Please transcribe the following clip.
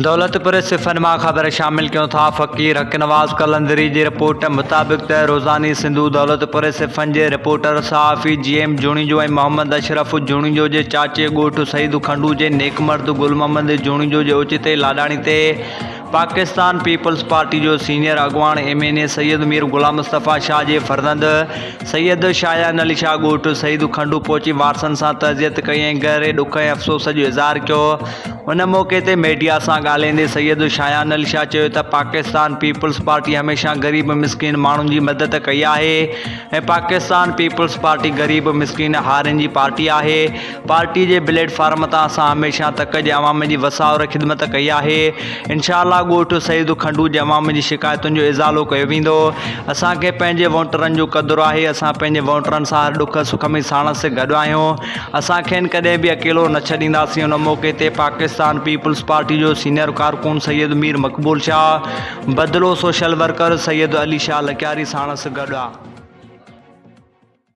Daulatpur chiffon मां ख़बर शामिल क्यों था। फ़कीर हक नवाज़ कलंदरी की रिपोर्ट मुताबिक त रोज़ानी सिंधु दौलतपुर सिफन के रिपोर्टर सहाफ़ी GM जूणीजो ऐं मोहम्मद अशरफ जूणीजो के चाचे ॻोठ सईद खंडू के नेकमर्द गुल मोहम्मद जूणीजो के ओचिते लाॾाणी ते पाकिस्तान पीपल्स पार्टी जो सीनियर अगवान MNA सैयद मीर गुलाम मुस्तफ़ा शाह के फर्जंद सैयद शायान अली शाह ॻोठ सईद खंडू पहुची वारसन से तज़ियत कई ऐं गहरे दुख ऐं अफ़सोस जो इज़हार किया। उन मौके ते मीडिया से ॻाल्हाईंदे सैयद शायान अली शाह चयो त पाकिस्तान पीपल्स पार्टी हमेशा गरीब मिसकिन माण्हुनि की मदद कई है ऐं पाकिस्तान पीपल्स पार्टी गरीब मिसकिन हारिन की पार्टी है। पार्टी के प्लेटफॉर्म तां असां हमेशा तक जे अवाम की वसाउर खिदमत कई है। इंशाअल्लाह ॻोठ सईद खंडू जे अवाम की शिकायतुनि जो इज़ालो कयो वेंदो। असांखे पंहिंजे वोटरनि जो क़दुरु आहे। असां पंहिंजे वोटरनि सां हर दुख सुख में साणस गॾु आहियूं। असां खेनि कॾहिं बि अकेलो न छॾींदासीं। उन मौके ते पाकिस्तान पीपल्स पार्टी जो सीनियर कारकुन सैयद मीर मकबूल शाह, बदलो सोशल वर्कर सैयद अली शाह लकियारी साणस गॾु आहे।